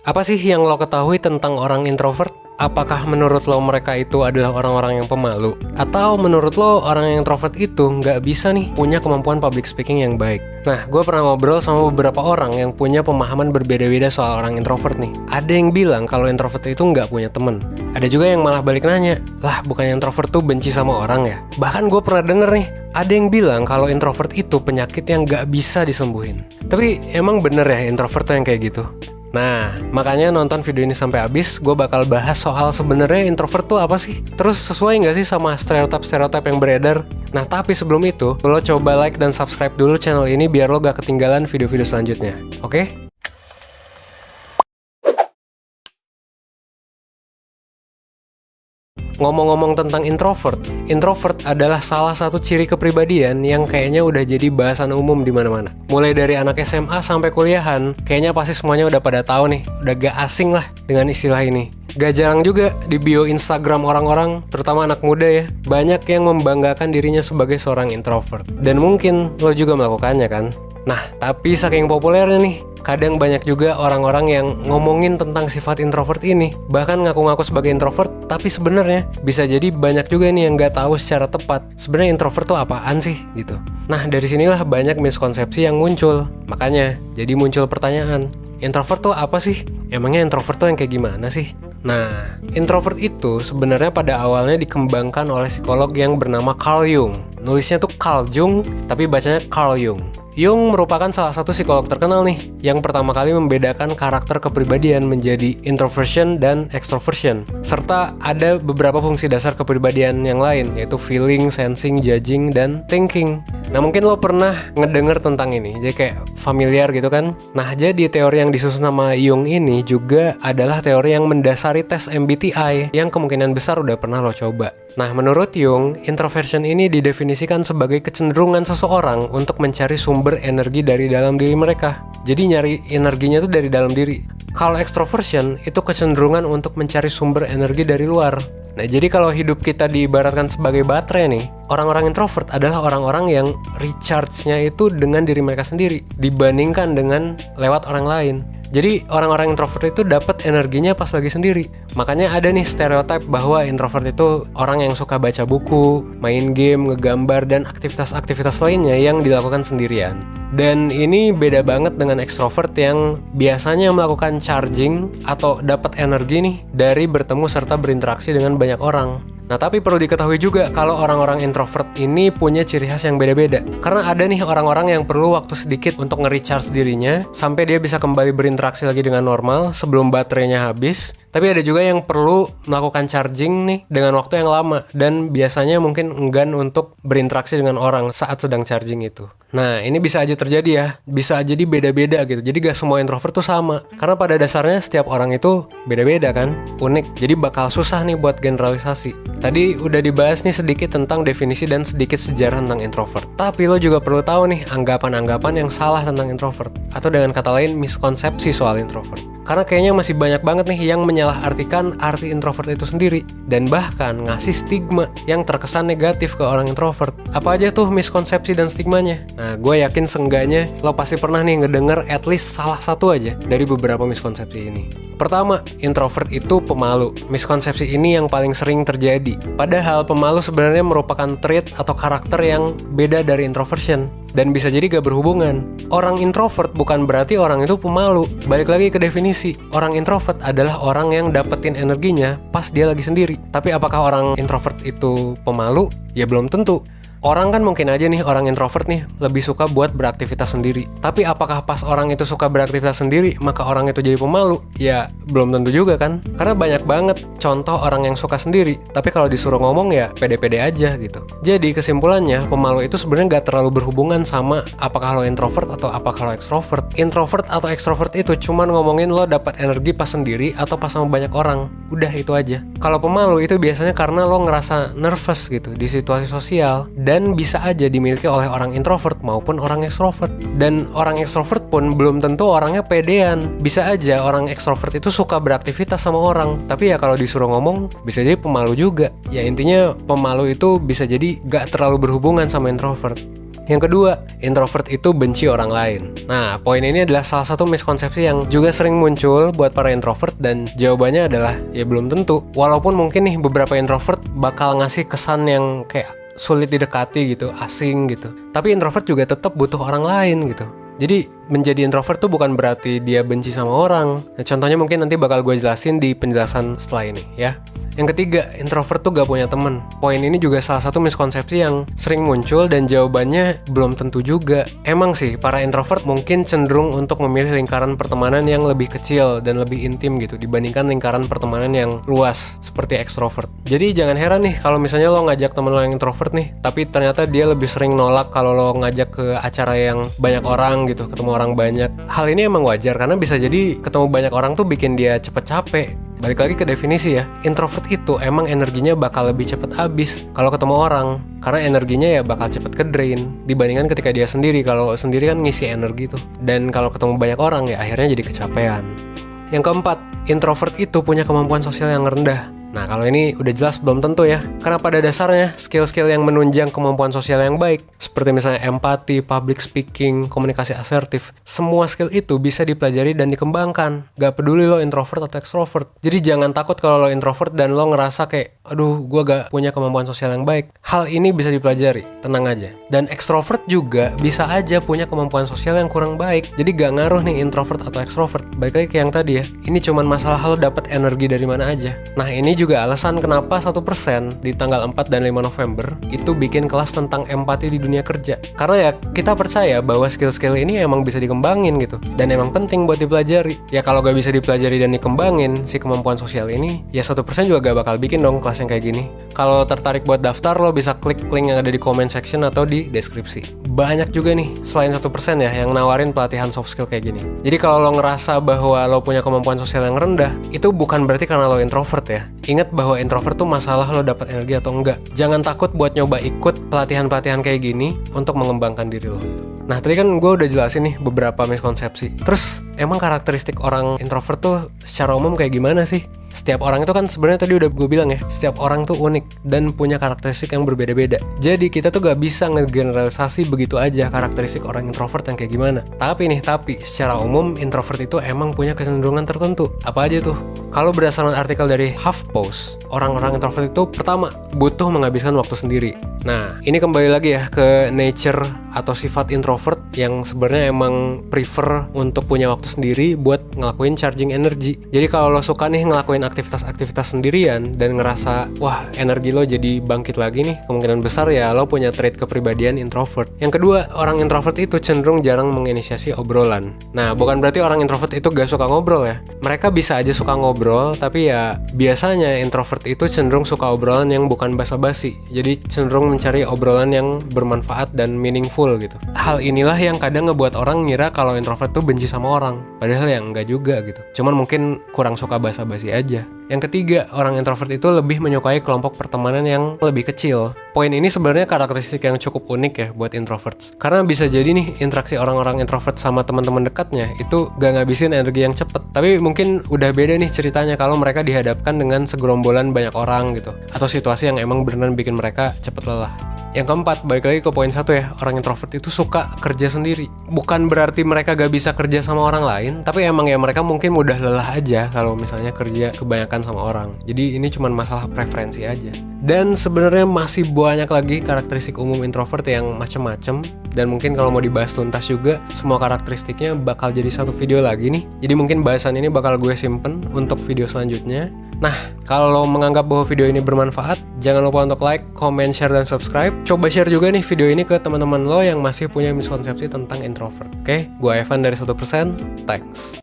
Apa sih yang lo ketahui tentang orang introvert? Apakah menurut lo mereka itu adalah orang-orang yang pemalu? Atau menurut lo orang yang introvert itu nggak bisa nih punya kemampuan public speaking yang baik? Nah, gue pernah ngobrol sama beberapa orang yang punya pemahaman berbeda-beda soal orang introvert nih. Ada yang bilang kalau introvert itu nggak punya temen. Ada juga yang malah balik nanya, lah bukan introvert tuh benci sama orang ya? Bahkan gue pernah denger nih, ada yang bilang kalau introvert itu penyakit yang nggak bisa disembuhin. Tapi emang bener ya introvert tuh yang kayak gitu? Nah, makanya nonton video ini sampai habis, gue bakal bahas soal sebenarnya introvert tuh apa sih? Terus sesuai nggak sih sama stereotip-stereotip yang beredar? Nah, tapi sebelum itu, lo coba like dan subscribe dulu channel ini biar lo gak ketinggalan video-video selanjutnya, oke? Ngomong-ngomong tentang introvert adalah salah satu ciri kepribadian yang kayaknya udah jadi bahasan umum di mana-mana. Mulai dari anak SMA sampai kuliahan, kayaknya pasti semuanya udah pada tahu nih, udah gak asing lah dengan istilah ini. Gak jarang juga di bio Instagram orang-orang, terutama anak muda ya, banyak yang membanggakan dirinya sebagai seorang introvert. Dan mungkin lo juga melakukannya kan? Nah, tapi saking populernya nih, kadang banyak juga orang-orang yang ngomongin tentang sifat introvert ini, bahkan ngaku-ngaku sebagai introvert, tapi sebenarnya bisa jadi banyak juga nih yang nggak tahu secara tepat sebenarnya introvert tuh apaan sih gitu. Nah, dari sinilah banyak miskonsepsi yang muncul. Makanya jadi muncul pertanyaan, introvert tuh apa sih? Emangnya introvert tuh yang kayak gimana sih? Nah, introvert itu sebenarnya pada awalnya dikembangkan oleh psikolog yang bernama Carl Jung. Nulisnya tuh Carl Jung, tapi bacanya Carl Jung. Jung merupakan salah satu psikolog terkenal nih, yang pertama kali membedakan karakter kepribadian menjadi introversion dan extroversion. Serta ada beberapa fungsi dasar kepribadian yang lain, yaitu feeling, sensing, judging, dan thinking. Nah, mungkin lo pernah ngedenger tentang ini, jadi kayak familiar gitu kan. Nah, jadi teori yang disusun sama Jung ini juga adalah teori yang mendasari tes MBTI, yang kemungkinan besar udah pernah lo coba. Nah, menurut Jung, introversion ini didefinisikan sebagai kecenderungan seseorang untuk mencari sumber energi dari dalam diri mereka. Jadi nyari energinya tuh dari dalam diri. Kalau extroversion itu kecenderungan untuk mencari sumber energi dari luar. Nah, jadi kalau hidup kita diibaratkan sebagai baterai nih, orang-orang introvert adalah orang-orang yang recharge-nya itu dengan diri mereka sendiri dibandingkan dengan lewat orang lain. Jadi orang-orang introvert itu dapat energinya pas lagi sendiri. Makanya ada nih stereotip bahwa introvert itu orang yang suka baca buku, main game, ngegambar, dan aktivitas-aktivitas lainnya yang dilakukan sendirian. Dan ini beda banget dengan extrovert yang biasanya melakukan charging atau dapat energi nih dari bertemu serta berinteraksi dengan banyak orang. Nah, tapi perlu diketahui juga kalau orang-orang introvert ini punya ciri khas yang beda-beda. Karena ada nih orang-orang yang perlu waktu sedikit untuk nge-recharge dirinya sampai dia bisa kembali berinteraksi lagi dengan normal sebelum baterainya habis. Tapi ada juga yang perlu melakukan charging nih dengan waktu yang lama dan biasanya mungkin enggan untuk berinteraksi dengan orang saat sedang charging itu. Nah, ini bisa aja terjadi ya, bisa aja beda-beda gitu. Jadi gak semua introvert tuh sama. Karena pada dasarnya setiap orang itu beda-beda kan, unik. Jadi bakal susah nih buat generalisasi. Tadi udah dibahas nih sedikit tentang definisi dan sedikit sejarah tentang introvert. Tapi lo juga perlu tahu nih anggapan-anggapan yang salah tentang introvert. Atau dengan kata lain miskonsepsi soal introvert. Karena kayaknya masih banyak banget nih yang menyalahartikan arti introvert itu sendiri. Dan bahkan ngasih stigma yang terkesan negatif ke orang introvert. Apa aja tuh miskonsepsi dan stigmanya? Nah, gue yakin seenggaknya lo pasti pernah nih ngedenger at least salah satu aja dari beberapa miskonsepsi ini. Pertama, introvert itu pemalu. Miskonsepsi ini yang paling sering terjadi. Padahal pemalu sebenarnya merupakan trait atau karakter yang beda dari introversion. Dan bisa jadi gak berhubungan. Orang introvert bukan berarti orang itu pemalu. Balik lagi ke definisi. Orang introvert adalah orang yang dapetin energinya pas dia lagi sendiri. Tapi apakah orang introvert itu pemalu? Ya belum tentu. Orang kan mungkin aja nih orang introvert nih lebih suka buat beraktivitas sendiri. Tapi apakah pas orang itu suka beraktivitas sendiri maka orang itu jadi pemalu? Ya belum tentu juga kan. Karena banyak banget contoh orang yang suka sendiri, tapi kalau disuruh ngomong ya pede-pede aja gitu. Jadi kesimpulannya pemalu itu sebenarnya gak terlalu berhubungan sama apakah lo introvert atau apakah lo extrovert. Introvert atau extrovert itu cuman ngomongin lo dapat energi pas sendiri atau pas sama banyak orang. Udah itu aja. Kalau pemalu itu biasanya karena lo ngerasa nervous gitu di situasi sosial. Dan bisa aja dimiliki oleh orang introvert maupun orang extrovert. Dan orang extrovert pun belum tentu orangnya pedean. Bisa aja orang extrovert itu suka beraktivitas sama orang, tapi ya kalau disuruh ngomong bisa jadi pemalu juga. Ya intinya pemalu itu bisa jadi gak terlalu berhubungan sama introvert. Yang kedua, introvert itu benci orang lain. Nah, poin ini adalah salah satu miskonsepsi yang juga sering muncul buat para introvert, dan jawabannya adalah ya belum tentu. Walaupun mungkin nih beberapa introvert bakal ngasih kesan yang kayak sulit didekati gitu, asing gitu. Tapi introvert juga tetap butuh orang lain gitu. Jadi menjadi introvert tuh bukan berarti dia benci sama orang. Nah, contohnya mungkin nanti bakal gue jelasin di penjelasan setelah ini ya. Yang ketiga, introvert tuh gak punya temen. Poin ini juga salah satu miskonsepsi yang sering muncul dan jawabannya belum tentu juga. Emang sih, para introvert mungkin cenderung untuk memilih lingkaran pertemanan yang lebih kecil dan lebih intim gitu dibandingkan lingkaran pertemanan yang luas seperti ekstrovert. Jadi jangan heran nih kalau misalnya lo ngajak temen lo yang introvert nih, tapi ternyata dia lebih sering nolak kalau lo ngajak ke acara yang banyak orang gitu, ketemu orang banyak. Hal ini emang wajar karena bisa jadi ketemu banyak orang tuh bikin dia cepet capek. Balik lagi ke definisi ya, introvert itu emang energinya bakal lebih cepet habis kalau ketemu orang, karena energinya ya bakal cepet ke drain dibandingkan ketika dia sendiri. Kalau sendiri kan ngisi energi tuh, dan kalau ketemu banyak orang ya akhirnya jadi kecapean. Yang keempat, introvert itu punya kemampuan sosial yang rendah. Nah, kalau ini udah jelas belum tentu ya, karena pada dasarnya skill-skill yang menunjang kemampuan sosial yang baik, seperti misalnya empati, public speaking, komunikasi asertif, semua skill itu bisa dipelajari dan dikembangkan. Gak peduli lo introvert atau extrovert. Jadi jangan takut kalau lo introvert dan lo ngerasa kayak, aduh gue gak punya kemampuan sosial yang baik. Hal ini bisa dipelajari, tenang aja. Dan extrovert juga bisa aja punya kemampuan sosial yang kurang baik. Jadi gak ngaruh nih introvert atau extrovert. Baik lagi ke yang tadi ya, ini cuman masalah lo dapet energi dari mana aja. Nah, ini juga alasan kenapa 1% di tanggal 4 dan 5 November itu bikin kelas tentang empati di dunia kerja. Karena ya kita percaya bahwa skill-skill ini emang bisa dikembangin gitu, dan emang penting buat dipelajari. Ya kalau gak bisa dipelajari dan dikembangin si kemampuan sosial ini, ya 1% juga gak bakal bikin dong kelas yang kayak gini. Kalau tertarik buat daftar, lo bisa klik link yang ada di comment section atau di deskripsi. Banyak juga nih selain 1% ya yang nawarin pelatihan soft skill kayak gini. Jadi kalau lo ngerasa bahwa lo punya kemampuan sosial yang rendah, itu bukan berarti karena lo introvert ya. Ingat bahwa introvert tuh masalah lo dapat energi atau enggak. Jangan takut buat nyoba ikut pelatihan-pelatihan kayak gini untuk mengembangkan diri lo. Nah, tadi kan gue udah jelasin nih beberapa miskonsepsi. Terus, emang karakteristik orang introvert tuh secara umum kayak gimana sih? Setiap orang itu kan sebenarnya tadi udah gue bilang ya, setiap orang tuh unik dan punya karakteristik yang berbeda-beda. Jadi kita tuh gak bisa ngegeneralisasi begitu aja karakteristik orang introvert yang kayak gimana. Tapi secara umum introvert itu emang punya kecenderungan tertentu. Apa aja tuh? Kalau berdasarkan artikel dari HuffPost, orang-orang introvert itu pertama, butuh menghabiskan waktu sendiri. Nah, ini kembali lagi ya ke nature atau sifat introvert yang sebenarnya emang prefer untuk punya waktu sendiri buat ngelakuin charging energi. Jadi kalau lo suka nih ngelakuin aktivitas-aktivitas sendirian dan ngerasa, wah energi lo jadi bangkit lagi nih, kemungkinan besar ya lo punya trait kepribadian introvert. Yang kedua, orang introvert itu cenderung jarang menginisiasi obrolan. Nah, bukan berarti orang introvert itu gak suka ngobrol ya. Mereka bisa aja suka ngobrol, tapi ya biasanya introvert itu cenderung suka obrolan yang bukan basa-basi. Jadi cenderung mencari obrolan yang bermanfaat dan meaningful gitu. Hal inilah yang kadang ngebuat orang ngira kalau introvert tuh benci sama orang. Padahal ya enggak juga gitu. Cuman mungkin kurang suka basa-basi aja. Yang ketiga, orang introvert itu lebih menyukai kelompok pertemanan yang lebih kecil. Poin ini sebenarnya karakteristik yang cukup unik ya buat introverts. Karena bisa jadi nih interaksi orang-orang introvert sama teman-teman dekatnya itu gak ngabisin energi yang cepet. Tapi mungkin udah beda nih ceritanya kalau mereka dihadapkan dengan segerombolan banyak orang gitu. Atau situasi yang emang beneran bikin mereka cepet lelah. Yang keempat, balik lagi ke poin 1 ya, orang introvert itu suka kerja sendiri. Bukan berarti mereka gak bisa kerja sama orang lain, tapi emang ya mereka mungkin mudah lelah aja kalau misalnya kerja kebanyakan sama orang. Jadi ini cuma masalah preferensi aja. Dan sebenarnya masih banyak lagi karakteristik umum introvert yang macem-macem. Dan mungkin kalau mau dibahas tuntas juga, semua karakteristiknya bakal jadi satu video lagi nih. Jadi mungkin bahasan ini bakal gue simpen untuk video selanjutnya. Nah, kalau menganggap bahwa video ini bermanfaat, jangan lupa untuk like, comment, share, dan subscribe. Coba share juga nih video ini ke teman-teman lo yang masih punya miskonsepsi tentang introvert. Oke, gue Evan dari 1%. Thanks.